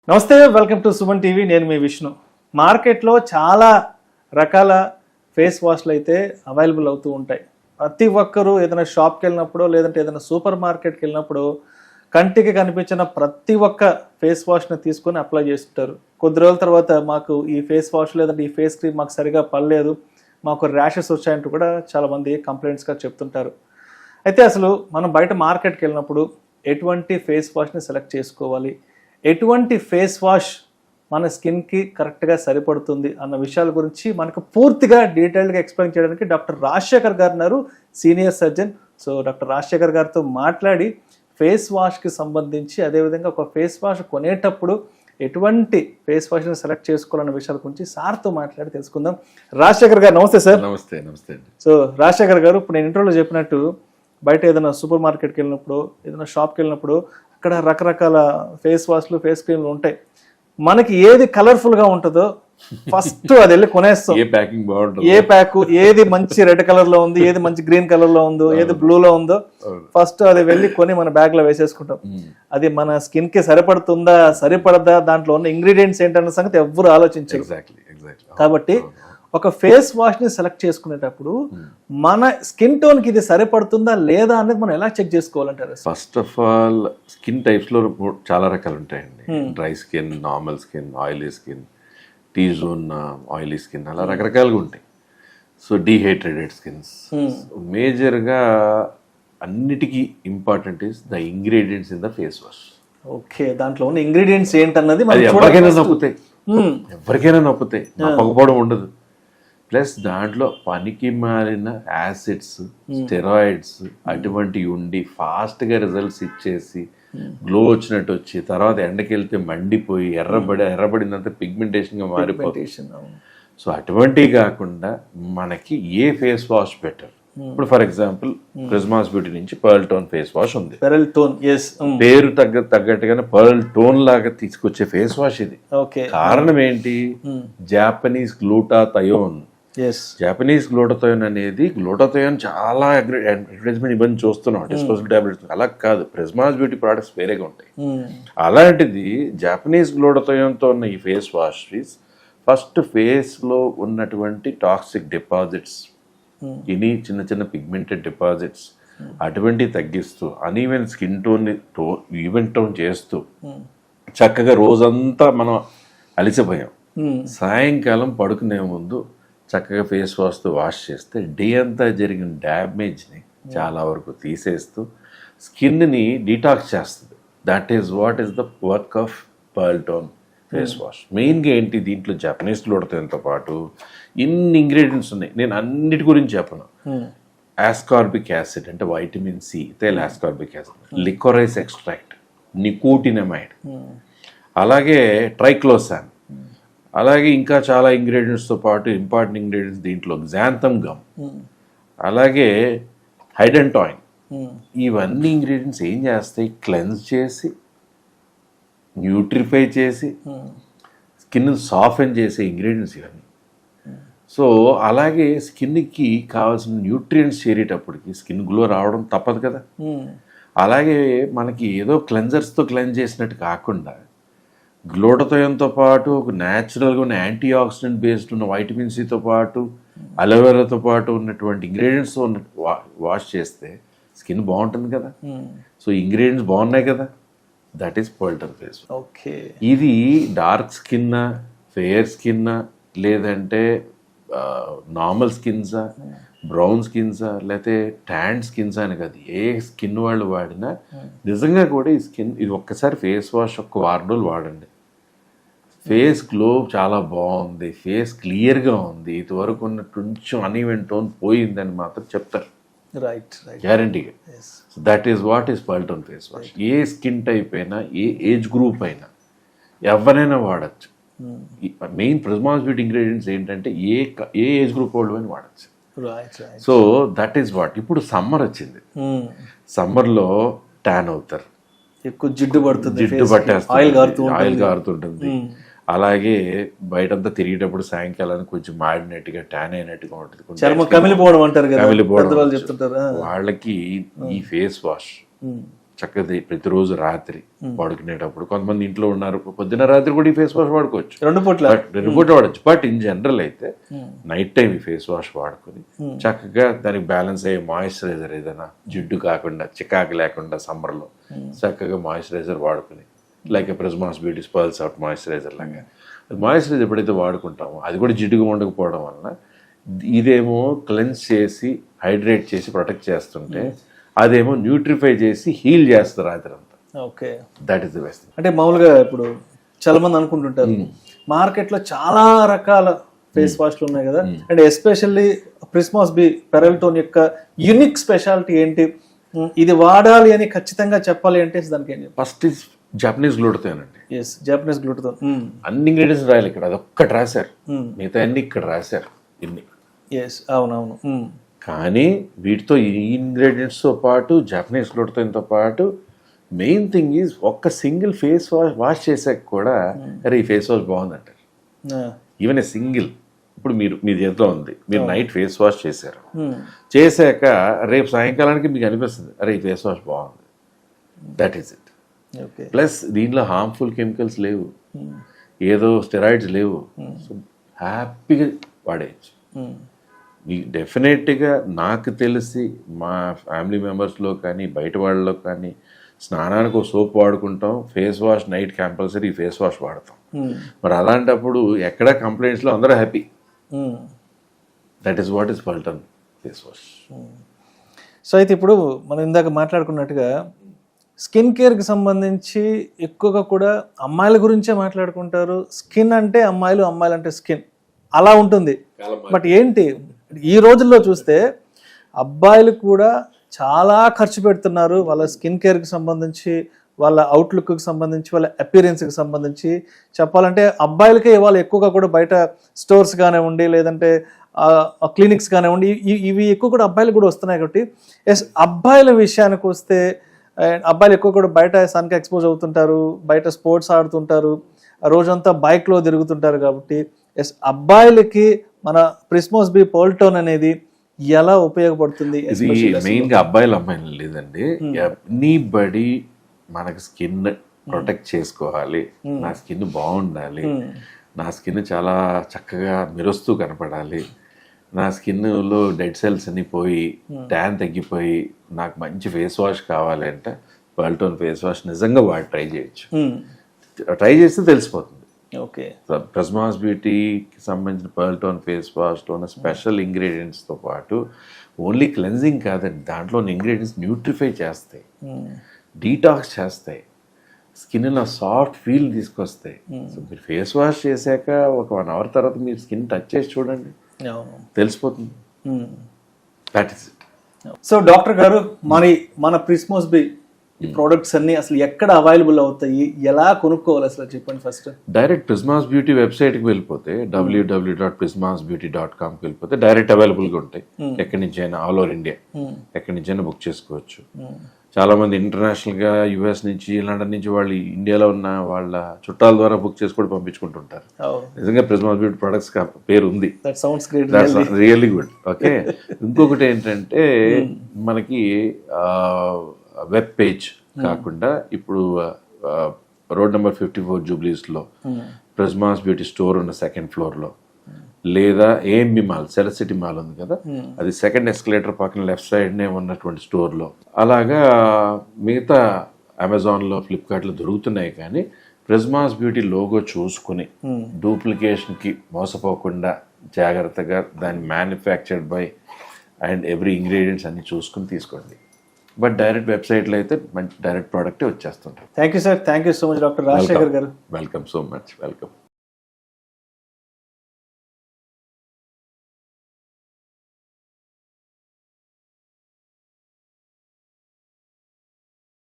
నమస్తే, welcome to Suman TV. నేను మీ విష్ణు. మార్కెట్లో చాలా రకాల ఫేస్ వాష్లు అయితే అవైలబుల్ అవుతూ ఉంటాయి. ప్రతి ఒక్కరూ ఏదైనా షాప్కి వెళ్ళినప్పుడు లేదంటే ఏదైనా సూపర్ మార్కెట్కి వెళ్ళినప్పుడు కంటికి కనిపించిన ప్రతి ఒక్క ఫేస్ వాష్ని తీసుకొని అప్లై చేస్తుంటారు. కొద్ది రోజుల తర్వాత మాకు ఈ ఫేస్ వాష్ లేదంటే ఈ ఫేస్ క్రీమ్ మాకు సరిగా పడలేదు, మాకు ర్యాషెస్ వచ్చాయంటూ కూడా చాలామంది కంప్లైంట్స్గా చెప్తుంటారు. అయితే అసలు మనం బయట మార్కెట్కి వెళ్ళినప్పుడు ఎటువంటి ఫేస్ వాష్ని సెలెక్ట్ చేసుకోవాలి, ఎటువంటి ఫేస్ వాష్ మన స్కిన్కి కరెక్ట్గా సరిపడుతుంది అన్న విషయాల గురించి మనకు పూర్తిగా డీటెయిల్డ్గా ఎక్స్ప్లెయిన్ చేయడానికి డాక్టర్ రాజశేఖర్ గారు ఉన్నారు, senior surgeon. So doctor Rajasekhar గారితో మాట్లాడి ఫేస్ వాష్కి సంబంధించి, అదేవిధంగా ఒక ఫేస్ వాష్ కొనేటప్పుడు ఎటువంటి ఫేస్ వాష్ని సెలెక్ట్ చేసుకోవాలన్న విషయాల గురించి సార్తో మాట్లాడి తెలుసుకుందాం. రాజశేఖర్ గారు నమస్తే సార్. నమస్తే. నమస్తే. సో రాజశేఖర్ గారు, ఇప్పుడు నేను ఇంట్రోలో చెప్పినట్టు బయట ఏదైనా సూపర్ మార్కెట్కి వెళ్ళినప్పుడు ఏదైనా షాప్కి వెళ్ళినప్పుడు అక్కడ రకరకాల ఫేస్ వాష్లు ఫేస్ క్రీమ్లు ఉంటాయి. మనకి ఏది కలర్ఫుల్గా ఉంటుందో ఫస్ట్ అది వెళ్ళి కొనేస్తాం. ఏ ప్యాక్ ఏది మంచి రెడ్ కలర్లో ఉంది, ఏది మంచి గ్రీన్ కలర్లో ఉందో, ఏది బ్లూలో ఉందో ఫస్ట్ అది వెళ్ళి కొని మన బ్యాగ్లో వేసేసుకుంటాం. అది మన స్కిన్కి సరిపడుతుందా సరిపడదా, దాంట్లో ఉన్న ఇంగ్రీడియంట్స్ ఏంటన్న సంగతి ఎవ్వరు ఆలోచించారు. కాబట్టి ఒక ఫేస్ వాష్ని సెలెక్ట్ చేసుకునేటప్పుడు మన స్కిన్ టోన్కి ఇది సరిపడుతుందా లేదా అనేది మనం ఎలా చెక్ చేసుకోవాలంటారు? ఫస్ట్ ఆఫ్ ఆల్ స్కిన్ టైప్స్లో చాలా రకాలు ఉంటాయండి. Dry skin, normal skin, oily skin, T zone oily skin, అలా రకరకాలుగా ఉంటాయి. So dehydrated skins. మేజర్గా అన్నిటికీ important is the ingredients in the face wash. Okay, దాంట్లో ఉన్న ఇంగ్రీడియంట్స్ ఏంటన్నది ఎవరికైనా నొప్పుతాయి, ఎవరికైనా నొప్పుతాయి, నొప్పకపోవడం ఉండదు. ప్లస్ దాంట్లో పనికి మారిన యాసిడ్స్, స్టెరాయిడ్స్ అటువంటివి ఉండి ఫాస్ట్గా రిజల్ట్స్ ఇచ్చేసి గ్లో వచ్చినట్టు వచ్చి తర్వాత ఎండకి వెళ్తే మండిపోయి ఎర్రబడినంత పిగ్మెంటేషన్గా మారిపోతుంది. సో అటువంటివి కాకుండా మనకి ఏ ఫేస్ వాష్ బెటర్? ఇప్పుడు ఫర్ ఎగ్జాంపుల్ ప్రిజ్మాస్ బ్యూటీ నుంచి పర్ల్ టోన్ ఫేస్ వాష్ ఉంది. పేరు తగ్గట్టుగానే పర్ల్ టోన్ లాగా తీసుకొచ్చే ఫేస్ వాష్ ఇది. కారణం ఏంటి? Japanese glutathione. జాపనీస్ గ్లూటాథయోన్ అనేది, గ్లూటాథయోన్ చాలా అడ్వర్టైజ్మెంట్ ఇవన్నీ చూస్తున్నాం, డిస్పోజబుల్ టాబ్లెట్స్. అలా కాదు, ప్రిజ్మాస్ బ్యూటీ ప్రొడక్ట్స్ వేరేగా ఉంటాయి. అలాంటిది జాపనీస్ గ్లూటాథయోన్తో ఉన్న ఈ ఫేస్ వాష్ ఫస్ట్ ఫేస్లో ఉన్నటువంటి టాక్సిక్ డిపాజిట్స్, ఇని చిన్న చిన్న పిగ్మెంటెడ్ డిపాజిట్స్ అటువంటివి తగ్గిస్తూ అనీవెన్ స్కిన్ టోన్ని ఈవెన్ టోన్ చేస్తూ చక్కగా రోజంతా మనం అలిసిపోయాం, సాయంకాలం పడుకునే ముందు చక్కగా ఫేస్ వాష్తో వాష్ చేస్తే డే అంతా జరిగిన డ్యామేజ్ని చాలా వరకు తీసేస్తూ స్కిన్ని డీటాక్స్ చేస్తుంది. That is what is the work of pearl tone face wash. మెయిన్గా ఏంటి, దీంట్లో జపనీస్ గ్లూటాథయోన్తో పాటు ఇన్ని ఇంగ్రీడియంట్స్ ఉన్నాయి. నేను అన్నిటి గురించి చెప్పను. ఆస్కార్బిక్ యాసిడ్ అంటే వైటమిన్ సి, తేల్ ascorbic acid, licorice extract, nicotinamide, అలాగే ట్రైక్లోసాన్, అలాగే ఇంకా చాలా ఇంగ్రీడియంట్స్తో పాటు ఇంపార్టెంట్ ఇంగ్రీడియంట్స్ దీంట్లో గ్జాంథమ్ గమ్, అలాగే హైడెంటాయిన్. ఇవన్నీ ఇంగ్రీడియంట్స్ ఏం చేస్తాయి? క్లెన్స్ చేసి, న్యూట్రిఫై చేసి, స్కిన్ సాఫెన్ చేసే ఇంగ్రీడియంట్స్ ఇవన్నీ. సో అలాగే స్కిన్కి కావాల్సిన న్యూట్రియంట్స్ చేరేటప్పటికి స్కిన్ గ్లో రావడం తప్పదు కదా. అలాగే మనకి ఏదో క్లెన్జర్స్తో క్లెన్స్ చేసినట్టు కాకుండా గ్లూటాథయోన్తో పాటు ఒక న్యాచురల్గా ఉన్న యాంటీ ఆక్సిడెంట్ బేస్డ్ ఉన్న వైటమిన్ సితో పాటు అలోవెరాతో పాటు ఉన్నటువంటి ఇంగ్రీడియంట్స్ వాష్ చేస్తే స్కిన్ బాగుంటుంది కదా. సో ఇంగ్రీడియంట్స్ బాగున్నాయి కదా, that is pearl tone face. Okay, ఇది డార్క్ స్కిన్నా, ఫెయిర్ స్కిన్నా, లేదంటే నార్మల్ స్కిన్సా, బ్రౌన్ స్కిన్సా, లేకపోతే ట్యాన్ స్కిన్సా అని కాదు, ఏ స్కిన్ వాళ్ళు వాడినా నిజంగా కూడా ఈ స్కిన్ ఇది ఒక్కసారి ఫేస్ వాష్ ఒక్క 6 రోజులు వాడండి, ఫేస్ గ్లో చాలా బాగుంది, ఫేస్ క్లియర్గా ఉంది, ఇదివరకు ఉన్న కొంచెం అన్ఈవెన్ టోన్ పోయిందని మాత్రం చెప్తారు. రైట్, గ్యారంటీగా. That is what is pearl tone face wash. A skin type అయినా, ఏ ఏజ్ గ్రూప్ అయినా, ఎవరైనా వాడచ్చు. మెయిన్ ప్రిజ్మాస్ బ్యూటీ ఇంగ్రీడియంట్స్ ఏంటంటే ఏ ఏజ్ గ్రూప్ వాళ్ళు అని వాడచ్చు. So that is what. ఇప్పుడు సమ్మర్ వచ్చింది, సమ్మర్లో ట్యాన్ అవుతారు, ఎక్కువ జిడ్డు పడుతుంది, జిడ్డు పట్టేస్తుంది, ఆయిల్ కారుతుంటుంది. అలాగే బయటంతా తిరిగేటప్పుడు సాయంకాలానికి కొంచెం మాడినట్టుగా ట్యాన్ అయినట్టుగా ఉంటుంది, కమిలిపోవడం అంటారు కదా, వాళ్ళకి ఈ ఫేస్ వాష్ చక్కగా ప్రతిరోజు రాత్రి పడుకునేటప్పుడు, కొంతమంది ఇంట్లో ఉన్నారు పొద్దున్న రాత్రి కూడా ఈ ఫేస్ వాష్ వాడుకోవచ్చు, 2 పూట్ల వాడచ్చు. బట్ ఇన్ జనరల్ అయితే నైట్ టైం ఈ ఫేస్ వాష్ వాడుకొని చక్కగా దానికి బ్యాలెన్స్ అయ్యే మాయిశ్చరైజర్ ఏదైనా, జిడ్డు కాకుండా చికాకు లేకుండా సమ్మర్లో చక్కగా మాయిశ్చరైజర్ వాడుకుని, like ప్రిజ్మాస్ beauty pearls out moisturiser లాగా మాయిశ్చరైజర్ ఎప్పుడైతే వాడుకుంటామో అది కూడా జిడ్డుగా ఉండకపోవడం వలన ఇదేమో క్లెన్స్ చేసి హైడ్రేట్ చేసి ప్రొటెక్ట్ చేస్తుంటే అదేమో న్యూట్రిఫై చేసి హీల్ చేస్తారు రాత్రి అంతా. Okay, that is the best. అంటే మామూలుగా ఇప్పుడు చాలా మంది అనుకుంటుంటారు మార్కెట్లో చాలా రకాల ఫేస్ వాష్లు ఉన్నాయి కదా, అండ్ ఎస్పెషల్లీ ప్రిస్మాస్ బీ పెరల్టోన్ యొక్క యూనిక్ స్పెషాలిటీ ఏంటి, ఇది వాడాలి అని ఖచ్చితంగా చెప్పాలి అంటే దానికి ఏం? ఫస్ట్ ఇస్ జపనీస్ గ్లూటోన్ అండి. Yes, Japanese glutathione. అన్ని ఇంగ్రీడియంట్స్ రాయాలి ఇక్కడ, అదొక్కటి రాశారు, మిగతా అన్ని ఇక్కడ రాశారు ఇన్ని. ఎస్, అవునవును. కానీ వీటితో ఈ ఇంగ్రీడియంట్స్తో పాటు జపనీస్ గ్లూటోన్తో పాటు మెయిన్ థింగ్ ఈజ్ ఒక్క సింగిల్ ఫేస్ వాష్ చేసాక కూడా అరే ఈ ఫేస్ వాష్ బాగుందంటారు. ఈవెన్ ఏ సింగిల్, ఇప్పుడు మీ చేతిలో ఉంది, మీరు నైట్ ఫేస్ వాష్ చేశారు, చేశాక రేపు సాయంకాలానికి మీకు అనిపిస్తుంది అరే ఈ ఫేస్ వాష్ బాగుంది. That is it. ప్లస్ దీంట్లో హార్మ్ఫుల్ కెమికల్స్ లేవు, ఏదో స్టెరాయిడ్స్ లేవు, సో హ్యాపీగా వాడేయచ్చు. డెఫినెట్గా నాకు తెలిసి మా ఫ్యామిలీ మెంబర్స్లో కానీ బయట వాళ్ళలో కానీ స్నానానికి ఒక సోప్ వాడుకుంటాం, face wash night compulsory face wash వాడతాం. మరి అలాంటప్పుడు ఎక్కడ కంప్లైంట్స్లో అందరూ happy. That is what is Paltan face wash. So అయితే ఇప్పుడు మనం ఇందాక మాట్లాడుకున్నట్టుగా స్కిన్ కేర్కి సంబంధించి ఎక్కువగా కూడా అమ్మాయిల గురించే మాట్లాడుకుంటారు. స్కిన్ అంటే అమ్మాయిలు, అమ్మాయిలు అంటే స్కిన్, అలా ఉంటుంది. బట్ ఏంటి ఈ రోజుల్లో చూస్తే అబ్బాయిలు కూడా చాలా ఖర్చు పెడుతున్నారు వాళ్ళ స్కిన్ కేర్కి సంబంధించి, వాళ్ళ అవుట్లుక్కి సంబంధించి, వాళ్ళ అపియరెన్స్కి సంబంధించి. చెప్పాలంటే అబ్బాయిలకే ఇవాళ ఎక్కువగా కూడా బయట స్టోర్స్ కానివ్వండి, లేదంటే క్లినిక్స్ కానివ్వండి, ఇవి ఎక్కువ కూడా అబ్బాయిలు కూడా వస్తున్నాయి. కాబట్టి ఎస్, అబ్బాయిల విషయానికి వస్తే అబ్బాయిలు ఎక్కువ కూడా బయట సన్కి ఎక్స్పోజ్ అవుతుంటారు, బయట స్పోర్ట్స్ ఆడుతుంటారు, రోజంతా బైక్లో తిరుగుతుంటారు. కాబట్టి ఎస్, అబ్బాయిలకి మన ప్రిస్మాస్ బీ పెరల్టోన్ అనేది ఎలా ఉపయోగపడుతుంది? ఇది మెయిన్గా అబ్బాయిలు అమ్మాయిలు లేదండి, ఎనీబడి మనకి స్కిన్ ప్రొటెక్ట్ చేసుకోవాలి, నా స్కిన్ బాగుండాలి, నా స్కిన్ చాలా చక్కగా మెరుస్తూ కనపడాలి, నా స్కిన్లో డెడ్ సెల్స్ అన్ని పోయి ట్యాన్ తగ్గిపోయి నాకు మంచి ఫేస్ వాష్ కావాలి అంటే పెరల్టోన్ ఫేస్ వాష్ నిజంగా వాడి ట్రై చేయొచ్చు. ట్రై చేస్తే తెలిసిపోతుంది. ఓకే, ప్రిస్మాస్ బ్యూటీకి సంబంధించిన పెరల్టోన్ ఫేస్ వాష్లో ఉన్న స్పెషల్ ఇంగ్రీడియంట్స్తో పాటు ఓన్లీ క్లెన్జింగ్ కాదండి, దాంట్లో ఉన్న ఇంగ్రీడియంట్స్ న్యూట్రిఫై చేస్తాయి, డీటాక్స్ చేస్తాయి, స్కిన్లో సాఫ్ట్ ఫీల్ తీసుకొస్తాయి. సో మీరు ఫేస్ వాష్ చేశాక ఒక 1 hour తర్వాత మీరు స్కిన్ టచ్ చేసి చూడండి, తెలిసిపోతుంది. That is it. So doctor గారు, మరి మన ప్రిస్మాస్ బీ ఈ ప్రోడక్ట్స్ అన్ని అసలు ఎక్కడ అవైలబుల్ అవుతాయి, ఎలా కొనుక్కోవాలి అసలు చెప్పండి ఫస్ట్. డైరెక్ట్ ప్రిస్మాస్ బ్యూటీ వెబ్సైట్కి వెళ్ళిపోతే www.prismasbeauty.com వెళ్ళిపోతే డైరెక్ట్ అవైలబుల్గా ఉంటాయి. ఎక్కడి నుంచి అయినా, ఆల్ ఓవర్ ఇండియా ఎక్కడి నుంచి అయినా బుక్ చేసుకోవచ్చు. చాలా మంది ఇంటర్నేషనల్గా యుఎస్ నుంచి, లండన్ నుంచి వాళ్ళు ఇండియాలో ఉన్న వాళ్ళ చుట్టాల ద్వారా బుక్ చేసి కూడా పంపించుకుంటుంటారు. నిజంగా ప్రిస్మాస్ బ్యూటీ ప్రొడక్ట్స్ పేరు ఉంది, రియల్లీ గుడ్. ఓకే, ఇంకొకటి ఏంటంటే మనకి వెబ్ పేజ్ కాకుండా ఇప్పుడు రోడ్ నెంబర్ 54 జూబ్లీస్లో ప్రిస్మాస్ బ్యూటీ స్టోర్ ఉన్న 2nd floorలో, లేదా ఏఎంబి మాల్, సెలసిటీ మాల్ ఉంది కదా, అది 2nd escalator పక్కన లెఫ్ట్ సైడ్నే ఉన్నటువంటి స్టోర్లో, అలాగా మిగతా అమెజాన్లో, ఫ్లిప్కార్ట్లో దొరుకుతున్నాయి. కానీ ప్రిస్మాస్ బ్యూటీ లోగో చూసుకుని డూప్లికేషన్కి మోసపోకుండా జాగ్రత్తగా దాన్ని manufactured by and every ingredients అన్ని చూసుకుని తీసుకోండి. బట్ డైరెక్ట్ వెబ్సైట్లో అయితే మంచి డైరెక్ట్ ప్రోడక్టే వచ్చేస్తుంటారు. Thank you sir, thank you so much doctor Rajasekhar garu. Welcome so much, welcome.